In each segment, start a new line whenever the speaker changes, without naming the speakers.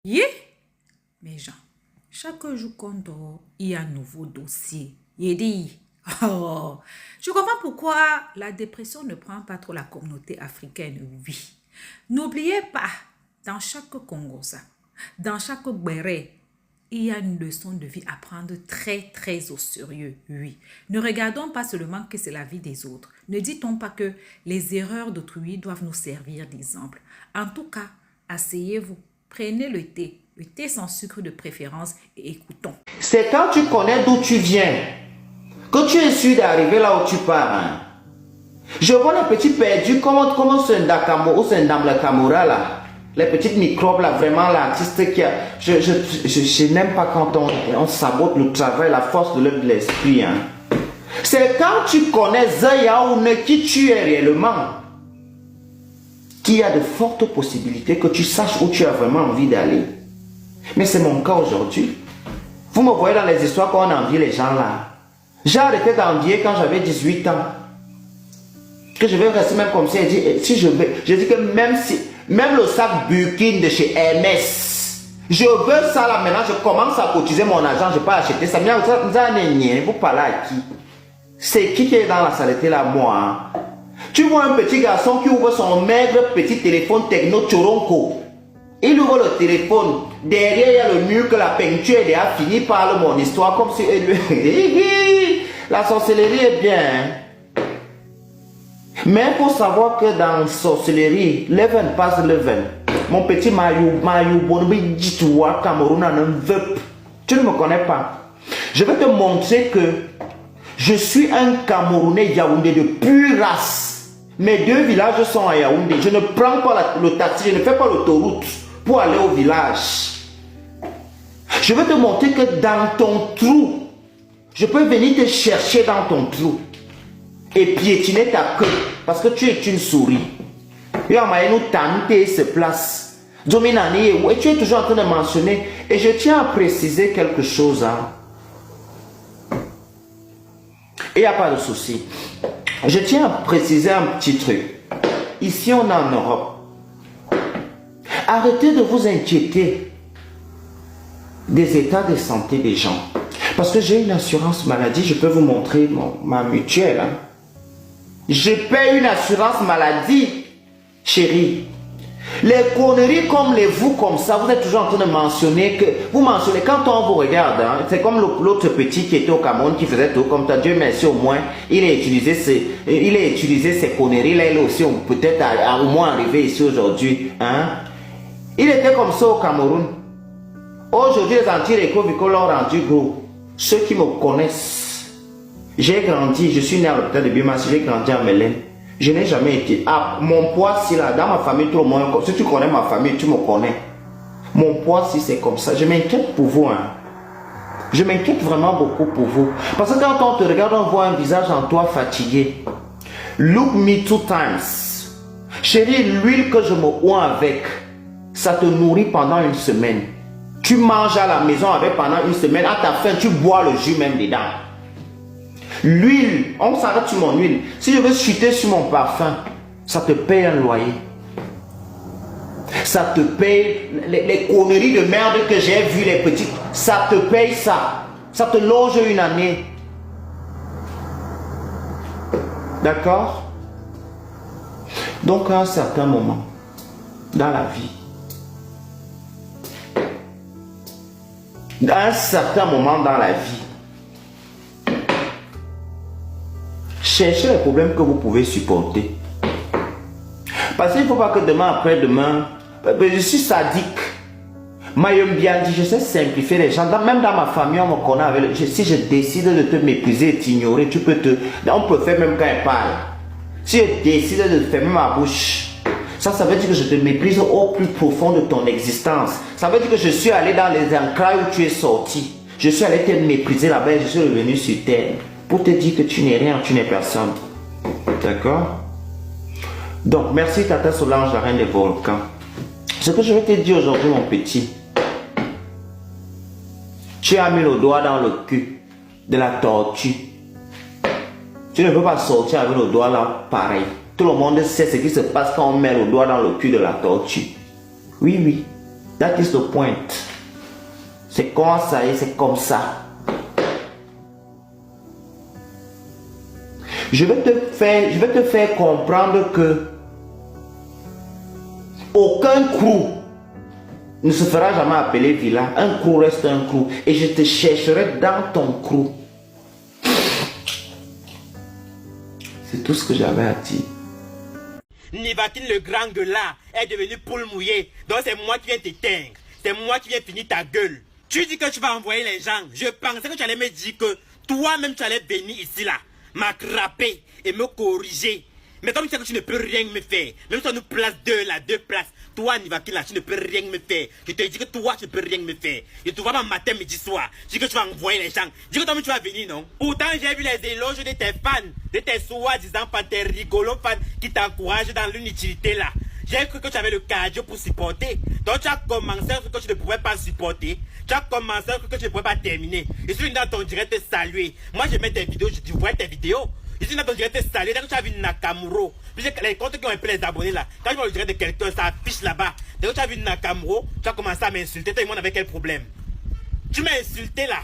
Yeah, mes gens, chaque jour qu'on dort, il y a un nouveau dossier. Il dit, oh, je comprends pourquoi la dépression ne prend pas trop la communauté africaine, oui. N'oubliez pas, dans chaque Congosa, dans chaque Béré, il y a une leçon de vie à prendre très au sérieux, oui. Ne regardons pas seulement que c'est la vie des autres. Ne dit-on pas que les erreurs d'autrui doivent nous servir d'exemple. En tout cas, asseyez-vous, prenez le thé sans sucre de préférence et écoutons.
C'est quand tu connais d'où tu viens, que tu es sûr d'arriver là où tu pars. Hein. Je vois les petits perdus comme ce Ndakamo ou ce Ndamla là. Les petites microbes là, vraiment l'artiste qui a... Je n'aime pas quand on sabote le travail, la force de l'esprit. Hein. C'est quand tu connais Zaya ou qui tu es réellement, qu'il y a de fortes possibilités que tu saches où tu as vraiment envie d'aller. Mais c'est mon cas aujourd'hui. Vous me voyez dans les histoires qu'on envie les gens là. J'ai arrêté d'envier quand j'avais 18 ans. Que je vais rester même comme ça et dire, si je dis que même le sac Birkin de chez Hermès, je veux ça là maintenant, je commence à cotiser mon argent, je peux acheter ça. Vous parlez à qui? C'est qui est dans la saleté là, moi? Hein? Tu vois un petit garçon qui ouvre son maigre petit téléphone techno Choronko. Il ouvre le téléphone. Derrière, il y a le mur que la peinture est déjà finie. Parle mon histoire comme si... La sorcellerie est bien. Hein? Mais il faut savoir que dans la sorcellerie, leven passe leven. Mon petit Mayou, Bonobi, Jitoua, Cameroun, tu ne me connais pas. Je vais te montrer que je suis un Camerounais Yaoundé de pure race. Mes deux villages sont à Yaoundé. Je ne prends pas le taxi, je ne fais pas l'autoroute pour aller au village. Je vais te montrer que dans ton trou, je peux venir te chercher dans ton trou et piétiner ta queue parce que tu es une souris. Et se place. Et tu es toujours en train de mentionner. Et je tiens à préciser quelque chose. Hein. Et il n'y a pas de souci. Je tiens à préciser un petit truc. Ici, on est en Europe. Arrêtez de vous inquiéter des états de santé des gens. Parce que j'ai une assurance maladie, je peux vous montrer ma mutuelle. Hein. Je paie une assurance maladie, chérie. Les conneries comme les vous comme ça, vous êtes toujours en train de mentionner que... Vous mentionnez, quand on vous regarde, hein, c'est comme l'autre petit qui était au Cameroun qui faisait tout comme ça. Dieu merci au moins, il a utilisé ces conneries là, il est aussi peut-être au moins arrivé ici aujourd'hui. Hein. Il était comme ça au Cameroun. Aujourd'hui, les anti-récovicoles l'ont rendu gros. Ceux qui me connaissent, j'ai grandi, je suis né à l'hôpital de Bimas, j'ai grandi à Mélène. Je n'ai jamais été. Ah, mon poids, si là, dans ma famille, tout le monde, si tu connais ma famille, tu me connais. Mon poids, si c'est comme ça, je m'inquiète pour vous. Hein. Je m'inquiète vraiment beaucoup pour vous. Parce que quand on te regarde, on voit un visage en toi fatigué. Look me 2 times. Chérie, l'huile que je me oins avec, ça te nourrit pendant une semaine. Tu manges à la maison avec pendant une semaine. À ta faim, tu bois le jus même dedans. L'huile, on s'arrête sur mon huile. Si je veux chuter sur mon parfum, ça te paye un loyer. Ça te paye les conneries de merde que j'ai vues, les petites. Ça te paye ça. Ça te loge une année. D'accord? Donc à un certain moment, dans la vie, à un certain moment dans la vie, cherchez les problèmes que vous pouvez supporter. Parce qu'il ne faut pas que demain, après-demain, je suis sadique. Mayum bien dit, je sais simplifier les gens. Même dans ma famille, on me connaît avec si je décide de te mépriser et t'ignorer, on peut faire même quand elle parle. Si je décide de fermer ma bouche, ça veut dire que je te méprise au plus profond de ton existence. Ça veut dire que je suis allé dans les entrailles où tu es sorti. Je suis allé te mépriser là-bas et je suis revenu sur terre. Pour te dire que tu n'es rien, tu n'es personne. D'accord? Donc, merci Tata Solange, la reine des volcans. Ce que je vais te dire aujourd'hui, mon petit, tu as mis le doigt dans le cul de la tortue. Tu ne peux pas sortir avec le doigt là pareil. Tout le monde sait ce qui se passe quand on met le doigt dans le cul de la tortue. Oui, oui. That is the point. C'est comme ça et c'est comme ça. Je vais te faire comprendre que aucun crew ne se fera jamais appeler Villa. Un crew reste un crew. Et je te chercherai dans ton crew. C'est tout ce que j'avais à dire.
Nivakin le grand gueulard est devenu poule mouillée. Donc c'est moi qui viens t'éteindre. C'est moi qui viens finir ta gueule. Tu dis que tu vas envoyer les gens. Je pensais que tu allais me dire que toi-même tu allais venir ici là, m'attraper et me corriger. Mais comme tu sais que tu ne peux rien me faire, même si on nous place deux places, toi Nivakin là, tu ne peux rien me faire. Je te dis que toi tu ne peux rien me faire. Je te vois pas matin, midi, soir. Je dis que tu vas envoyer les gens. Je dis que toi-même tu vas venir, non? Pourtant j'ai vu les éloges de tes fans, de tes soi-disant fans, tes rigolos fans qui t'encouragent dans l'inutilité là. J'ai cru que tu avais le cardio pour supporter. Donc tu as commencé un truc que tu ne pouvais pas supporter. Tu as commencé un truc que tu ne pouvais pas terminer. Je suis venu dans ton direct te saluer. Moi je mets tes vidéos, je vois tes vidéos. Je suis dans ton direct te saluer. Dès que tu as vu Nakamuro, les comptes qui ont un peu les abonnés là, quand je vois le direct de quelqu'un, ça affiche là-bas. Dès que tu as vu Nakamuro, tu as commencé à m'insulter. Toi et moi on avait quel problème? Tu m'as insulté là.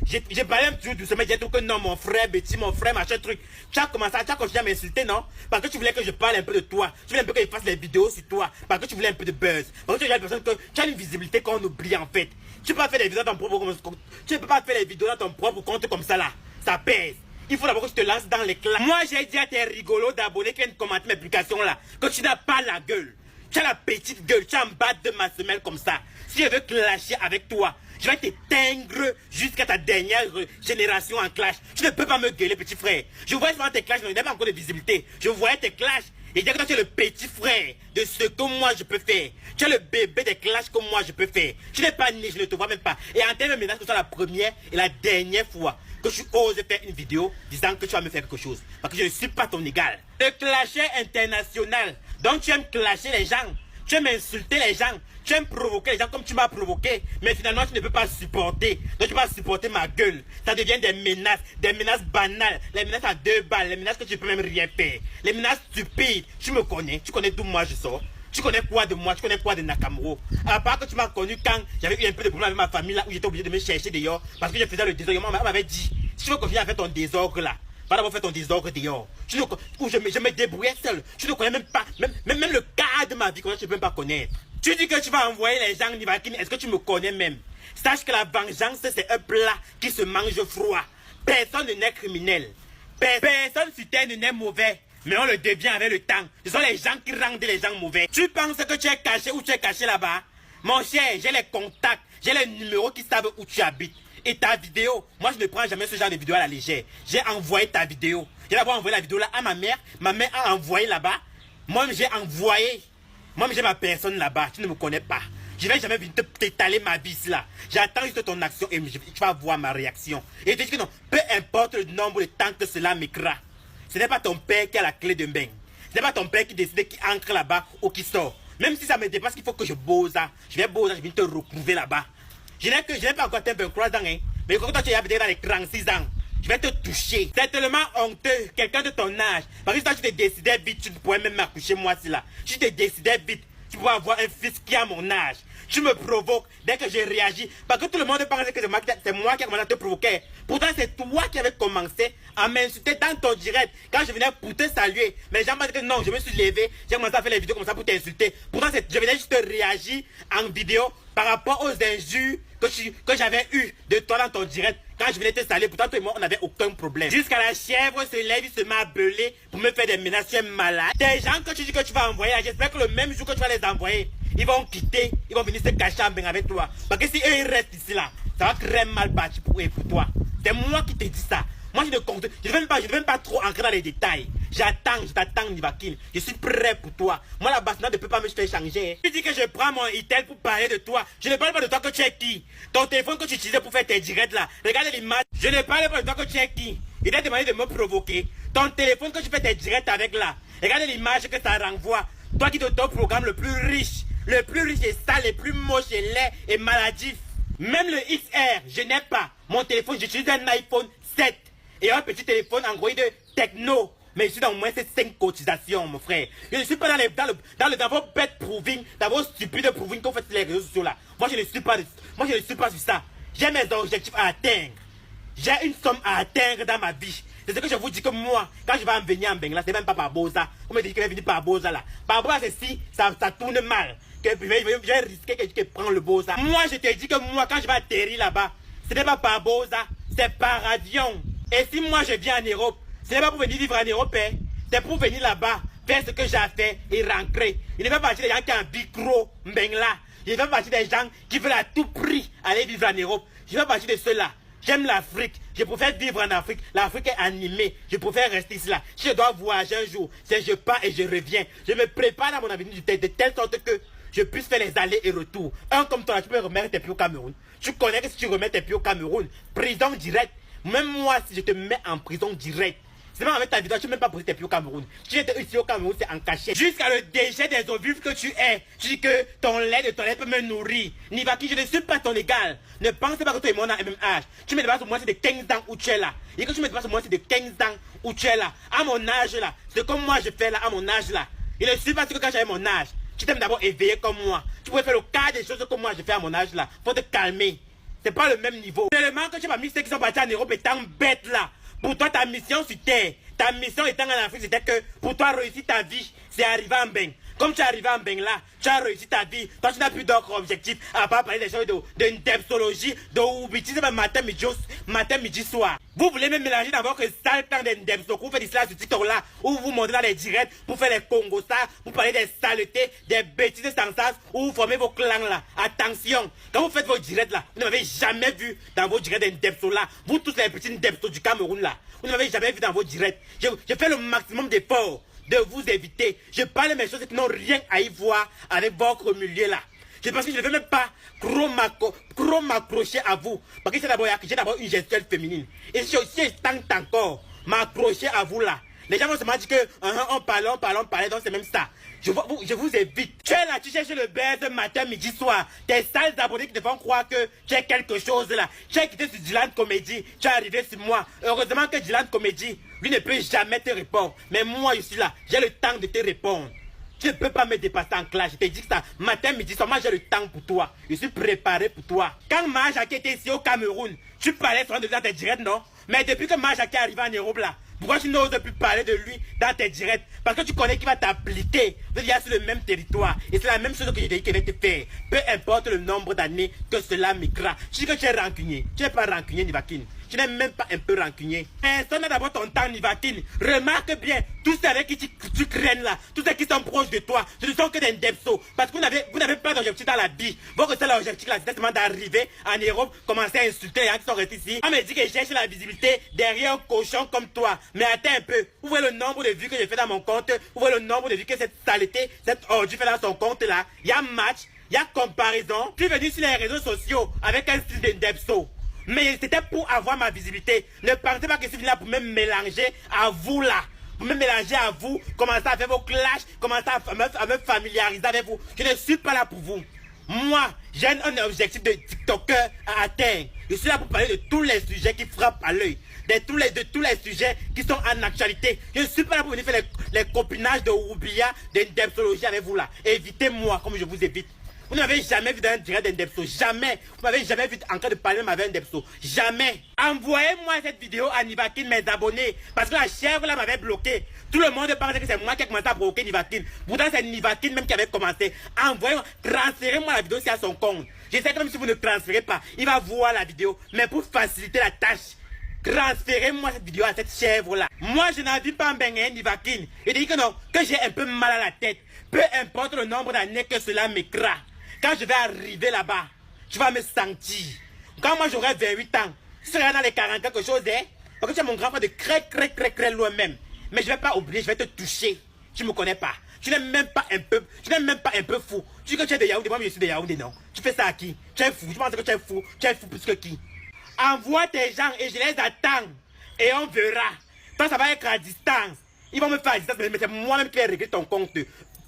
J'ai parlé un petit peu doucement, j'ai dit que non, mon frère Betty, mon frère, machin truc. Tu as continué à m'insulter, non? Parce que tu voulais que je parle un peu de toi. Tu voulais un peu que je fasse les vidéos sur toi. Parce que tu voulais un peu de buzz. Parce que tu es une personne que tu as une visibilité qu'on oublie en fait. Tu peux pas faire des vidéos dans ton propre compte. Tu peux pas faire les vidéos dans ton propre compte comme ça là. Ça pèse. Il faut d'abord que je te lance dans l'éclat. Moi, j'ai dit à tes rigolos d'abonnés qui viennent commenter mes publications là que tu n'as pas la gueule. Tu as la petite gueule. Tu es en bas de ma semelle comme ça. Si je veux clasher avec toi, je vais t'éteindre jusqu'à ta dernière génération en clash. Tu ne peux pas me gueuler, petit frère. Je voyais souvent tes clashs, mais il n'y a pas encore de visibilité. Je voyais tes clashs. Et je dis que toi, tu es le petit frère de ce que moi je peux faire. Tu es le bébé des clashs que moi je peux faire. Tu n'es pas né, je ne te vois même pas. Et en termes de menace, que ce soit la première et la dernière fois que tu oses faire une vidéo disant que tu vas me faire quelque chose. Parce que je ne suis pas ton égal. Le clasher international. Donc tu aimes clasher les gens. Tu aimes insulter les gens. Tu aimes provoquer les gens comme tu m'as provoqué. Mais finalement, tu ne peux pas supporter. Donc, tu vas supporter ma gueule. Ça devient des menaces banales. Les menaces à 2 balles. Les menaces que tu peux même rien faire. Les menaces stupides. Tu me connais. Tu connais d'où moi je sors. Tu connais quoi de moi. Tu connais quoi de Nakamuro. À part que tu m'as connu quand j'avais eu un peu de problème avec ma famille là où j'étais obligé de me chercher dehors. Parce que je faisais le désordre. On m'avait dit, si tu veux continuer à faire ton désordre là, va d'abord faire ton désordre dehors. Je me débrouillais seul. Tu ne connais même pas, même le cas de ma vie, que tu ne peux même pas connaître. Tu dis que tu vas envoyer les gens Nivakin, est-ce que tu me connais même? Sache que la vengeance, c'est un plat qui se mange froid. Personne n'est criminel. Personne sur terre n'est mauvais. Mais on le devient avec le temps. Ce sont les gens qui rendent les gens mauvais. Tu penses que tu es caché ou tu es caché là-bas? Mon cher, j'ai les contacts, j'ai les numéros qui savent où tu habites. Et ta vidéo, moi je ne prends jamais ce genre de vidéo à la légère. J'ai envoyé ta vidéo. J'ai d'abord envoyé la vidéo là à ma mère a envoyé là-bas. Moi j'ai envoyé. Moi j'ai ma personne là-bas, tu ne me connais pas. Je vais jamais venir t'étaler ma vie là. J'attends juste ton action et tu vas voir ma réaction. Et je te dis que non, peu importe le nombre de temps que cela m'écra. Ce n'est pas ton père qui a la clé de bain. Ce n'est pas ton père qui décide qui entre là-bas ou qui sort. Même si ça me dépasse qu'il faut que je bosse, je vais bosser, je vais te retrouver là-bas. Je n'ai pas encore atteint 23 ans, hein. Mais quand toi tu es habité dans les 36 ans, je vais te toucher. C'est tellement honteux, quelqu'un de ton âge. Parce que si toi tu te décidais vite, tu ne pourrais même m'accoucher moi si là. Si tu te décidais vite, tu pourrais avoir un fils qui a mon âge. Tu me provoques dès que j'ai réagi. Parce que tout le monde pense que c'est moi qui ai commencé à te provoquer. Pourtant, c'est toi qui avais commencé à m'insulter dans ton direct. Quand je venais pour te saluer. Mais les gens m'ont dit que non, je me suis levé. J'ai commencé à faire les vidéos comme ça pour t'insulter. Pourtant, je venais juste réagir en vidéo par rapport aux injures que j'avais eues de toi dans ton direct. Quand je venais te saluer, pourtant toi et moi, on n'avait aucun problème. Jusqu'à la chèvre se lève, il se met à beuler pour me faire des menaces, tu es malade. Des gens que tu dis que tu vas envoyer, j'espère que le même jour que tu vas les envoyer, ils vont quitter, ils vont venir se cacher en bain avec toi. Parce que si eux, ils restent ici là, ça va très mal partir pour eux et pour toi. C'est moi qui te dis ça. Moi, je ne compte, je ne vais même pas trop entrer dans les détails. Je t'attends, Nivakin. Je suis prêt pour toi. Moi, la basse ne peut pas me faire changer. Tu dis que je prends mon itel pour parler de toi. Je ne parle pas de toi que tu es qui. Ton téléphone que tu utilisais pour faire tes directs là. Regarde l'image. Je ne parle pas de toi que tu es qui. Il t'a demandé de me provoquer. Ton téléphone que tu fais tes directs avec là. Regarde l'image que ça renvoie. Toi qui te donne le programme le plus riche et sale, le plus moche et laid et maladif. Même le XR, je n'ai pas. Mon téléphone, j'utilise un iPhone 7. Et un petit téléphone Android Techno. Mais je suis dans au moins ces 5 cotisations, mon frère. Je ne suis pas dans vos bêtes proving, dans vos stupides proving qu'on fait sur les réseaux sociaux là. Moi, je ne suis pas sur ça. J'ai mes objectifs à atteindre. J'ai une somme à atteindre dans ma vie. C'est ce que je vous dis que moi, quand je vais en venir en Bengla, c'est même pas par Boza. On me dit que je vais venir par Boza là. Par Boza, c'est si ça tourne mal. Que je vais risquer que je prends le Boza. Moi, je te dis que moi, quand je vais atterrir là-bas, ce n'est pas par Boza, c'est par avion. Et si moi je viens en Europe, ce n'est pas pour venir vivre en Europe, hein. C'est pour venir là-bas, faire ce que j'ai fait et rentrer. Il ne fait pas partie des gens qui ont un micro Bengla. Il ne fait pas partie des gens qui veulent à tout prix aller vivre en Europe. Je fais partie de ceux-là. J'aime l'Afrique. Je préfère vivre en Afrique. L'Afrique est animée. Je préfère rester ici là. Si je dois voyager un jour, c'est je pars et je reviens. Je me prépare à mon avenir de telle sorte que je puisse faire les allers et retours. Un comme toi, tu peux remettre tes pieds au Cameroun. Tu connais que si tu remets tes pieds au Cameroun, prison directe. Même moi, si je te mets en prison directe, c'est même avec ta vidéo, tu n'as même pas posé tes pieds au Cameroun. Tu étais ici au Cameroun, c'est en cachette. Jusqu'à le déchet des eaux vives que tu es. Tu dis que ton lait de toilette peut me nourrir. Nivaki, je ne suis pas ton égal. Ne pense pas que toi et moi on a le même âge. Tu me dépasses au moins c'est de 15 ans où tu es là. Et que tu me dépasses au moins c'est de 15 ans où tu es là. À mon âge là, c'est comme moi je fais là, à mon âge là. Il ne suffit pas que quand j'avais mon âge, tu t'aimes d'abord éveillé comme moi. Tu pourrais faire le cas des choses que moi je fais à mon âge là. Faut te calmer. C'est pas le même niveau. Tellement que tu m'as mis ceux qui sont partis en Europe étant bêtes là. Pour toi, ta mission sur Terre, ta mission étant en Afrique, c'était que pour toi réussir ta vie, c'est arriver en Beng. Comme tu es arrivé en Beng là, tu as réussi ta vie. Toi, tu n'as plus d'autres objectifs à part parler des choses de ndepsologie, de oubitisme matin, midi, soir. Vous voulez me mélanger dans votre sale temps d'indepso, vous faites des slash sur TikTok là, où vous montez dans les directs, pour faire les Congos ça, vous parlez des saletés, des bêtises sans sens, où vous formez vos clans là. Attention, quand vous faites vos directs là, vous ne m'avez jamais vu dans vos directs d'indepso là. Vous tous les petits ndepso du Cameroun là, vous ne m'avez jamais vu dans vos directs. Je fais le maximum d'efforts de vous éviter. Je parle de mes choses qui n'ont rien à y voir avec votre milieu là. Je pense que je ne veux même pas trop m'accrocher à vous. Parce que j'ai d'abord une gestuelle féminine. Et si je tente encore m'accrocher à vous là, les gens vont se dire que on parle, donc c'est même ça. Je vous évite. Tu es là, tu cherches le buzz matin, midi, soir. Tes sales abonnés qui te font croire que tu es quelque chose là. Tu as quitté sur Dylan Comedy, tu es arrivé sur moi. Heureusement que Dylan Comedy, lui ne peut jamais te répondre. Mais moi, je suis là, j'ai le temps de te répondre. Tu ne peux pas me dépasser en classe. Je t'ai dit que ça, matin, midi, soir, moi j'ai le temps pour toi. Je suis préparé pour toi. Quand Majaki était ici au Cameroun, tu parlais souvent de tes directs, non? Mais depuis que Majaki est arrivé en Europe là, pourquoi tu n'oses plus parler de lui dans tes directs? Parce que tu connais qu'il va t'appliquer. Vous êtes sur le même territoire. Et c'est la même chose que je t'ai dit qu'il va te faire. Peu importe le nombre d'années que cela m'écra. Tu dis que tu es rancunier. Tu n'es pas rancunier, Nivakin. Tu n'es même pas un peu rancunier. Personne n'a d'abord ton temps, Nivakin. Remarque bien, tous ceux avec qui tu craignes là, tous ceux qui sont proches de toi, ce ne sont que des ndepso. Parce que vous n'avez pas d'objectif dans la vie. Votre seul objectif là, c'est seulement d'arriver en Europe, commencer à insulter les gens qui sont restés ici. On me dit que je cherche la visibilité derrière un cochon comme toi. Mais attends un peu. Vous voyez le nombre de vues que j'ai fait dans mon compte. Vous voyez le nombre de vues que cette saleté, cette ordure fait dans son compte là. Il y a match, il y a comparaison. Je suis venu sur les réseaux sociaux avec un style de ndepso. Mais c'était pour avoir ma visibilité. Ne pensez pas que je suis venu là pour me mélanger à vous là. Pour me mélanger à vous, commencer à faire vos clashs, commencer à me familiariser avec vous. Je ne suis pas là pour vous. Moi, j'ai un objectif de TikToker à atteindre. Je suis là pour parler de tous les sujets qui frappent à l'œil. De tous les sujets qui sont en actualité. Je ne suis pas là pour venir faire les copinages de Oubia, d'indepsologie avec vous là. Évitez-moi comme je vous évite. Vous n'avez jamais vu dans un direct d'Indepso. Jamais. Vous m'avez jamais vu en train de parler même avec Indepso. Jamais. Envoyez-moi cette vidéo à Nivakin, mes abonnés. Parce que la chèvre là m'avait bloqué. Tout le monde pensait que c'est moi qui ai commencé à provoquer Nivakin. Pourtant c'est Nivakin même qui avait commencé. Envoyez-moi, transférez-moi la vidéo sur son compte. Je sais que même si vous ne transférez pas, il va voir la vidéo. Mais pour faciliter la tâche, transférez-moi cette vidéo à cette chèvre là. Moi je n'en vis pas en Bengen Nivakin. Je dis que non, que j'ai un peu mal à la tête. Peu importe le nombre d'années que cela m'écrase. Quand je vais arriver là-bas, tu vas me sentir. Quand moi j'aurai 28 ans, tu seras dans les 40 quelque chose, hein? Parce que tu es mon grand frère de très loin même. Mais je ne vais pas oublier, je vais te toucher. Tu ne me connais pas. Tu n'es même pas un peu fou. Tu dis que tu es de Yaoundé, moi je suis de Yaoundé, non? Tu fais ça à qui? Tu es fou, tu penses que tu es fou. Tu es fou plus que qui? Envoie tes gens et je les attends. Et on verra. Toi ça va être à distance. Ils vont me faire à distance, mais c'est moi-même qui vais régler ton compte.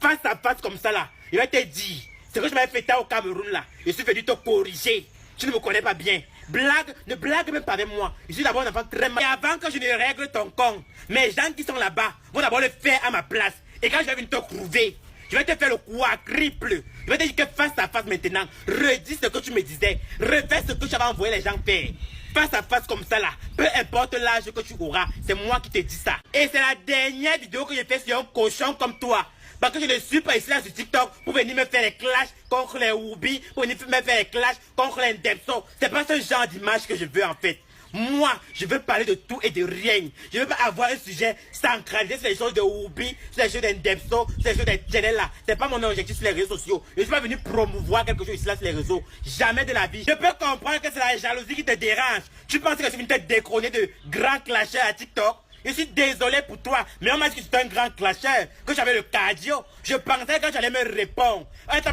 Face à face comme ça là. Il va te dire. C'est que je m'avais fait ça au Cameroun là. Je suis venu te corriger. Tu ne me connais pas bien. ne blague même pas avec moi. Je suis d'abord un enfant très mal. Et avant que je ne règle ton compte, mes gens qui sont là-bas vont d'abord le faire à ma place. Et quand je vais venir te trouver, je vais te faire le quadruple. Je vais te dire que face à face maintenant, redis ce que tu me disais. Refais ce que tu avais envoyé les gens faire. Face à face comme ça là, peu importe l'âge que tu auras, c'est moi qui te dis ça. Et c'est la dernière vidéo que j'ai fait sur un cochon comme toi. Parce que je ne suis pas ici là sur TikTok pour venir me faire les clashs contre les Whoopi, pour venir me faire les clashs contre les Ndepso. C'est pas ce genre d'image que je veux en fait. Moi, je veux parler de tout et de rien. Je veux pas avoir un sujet centralisé sur les choses de Whoopi, sur les choses d'Ndepso, sur les choses de channel là. C'est pas mon objectif sur les réseaux sociaux. Je suis pas venu promouvoir quelque chose ici là sur les réseaux. Jamais de la vie. Je peux comprendre que c'est la jalousie qui te dérange. Tu penses que je suis venu te décroner de grands clasheurs à TikTok? Je suis désolé pour toi, mais on m'a dit que c'était un grand clasheur, que j'avais le cardio. Je pensais que j'allais me répondre.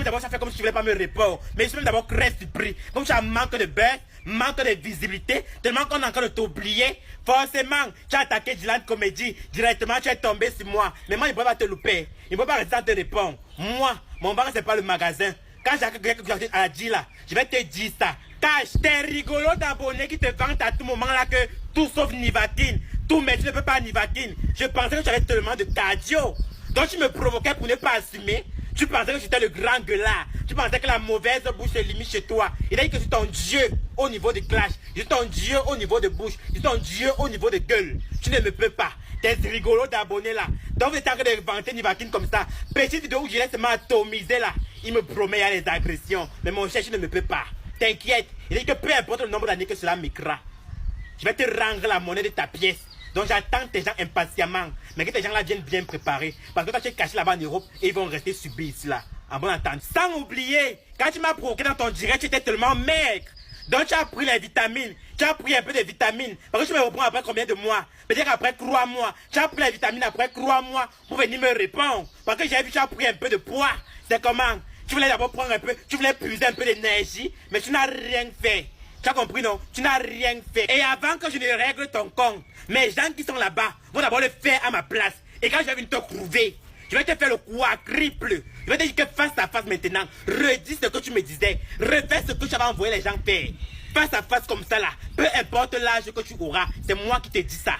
D'abord, ça fait comme si tu voulais pas me répondre. Mais je suis même d'abord très surpris. Comme tu as manque de buzz, manque de visibilité, tellement qu'on est encore de t'oublier. Forcément, tu as attaqué Dylan Comedy. Directement, tu es tombé sur moi. Mais moi, il ne peut pas te louper. Il ne peut pas rester à te répondre. Moi, mon bar, c'est pas le magasin. Quand j'ai quelque chose à dire là, je vais te dire ça. Cache, t'es rigolo d'abonnés qui te vantent à tout moment là que tout sauf Nivatine. Tout, mais tu ne peux pas Nivatine. Je pensais que tu avais tellement de cardio. Donc tu me provoquais pour ne pas assumer. Tu pensais que j'étais le grand gueulard. Tu pensais que la mauvaise bouche se limite chez toi. Il a dit que je suis ton dieu au niveau de clash. Je suis ton dieu au niveau de bouche. Je suis ton dieu au niveau de gueule. Tu ne me peux pas. T'es rigolo d'abonnés là. Donc vous êtes en train de vanter Nivatine comme ça. Petite vidéo où je laisse m'atomiser là. Il me promet à les agressions. Mais mon cher, je ne me peux pas. T'inquiète. Il dit que peu importe le nombre d'années que cela m'écra, je vais te rendre la monnaie de ta pièce. Donc j'attends tes gens impatiemment. Mais que tes gens là viennent bien préparés. Parce que toi tu es caché là-bas en Europe et ils vont rester subis ici là. En bon entente. Sans oublier, quand tu m'as provoqué dans ton direct, tu étais tellement maigre. Donc tu as pris les vitamines. Tu as pris un peu de vitamines. Parce que tu me reprends après combien de mois? Peut-être après 3 mois. Tu as pris les vitamines après 3 mois pour venir me répondre. Parce que j'ai vu que tu as pris un peu de poids. C'est comment? Tu voulais d'abord prendre un peu, tu voulais puiser un peu d'énergie, mais tu n'as rien fait. Tu as compris, non? Tu n'as rien fait. Et avant que je ne règle ton compte, mes gens qui sont là-bas vont d'abord le faire à ma place. Et quand je vais venir te trouver, je vais te faire le quadruple. Je vais te dire que face à face maintenant, redis ce que tu me disais. Refais ce que tu avais envoyé les gens faire. Face à face comme ça là, peu importe l'âge que tu auras, c'est moi qui te dis ça.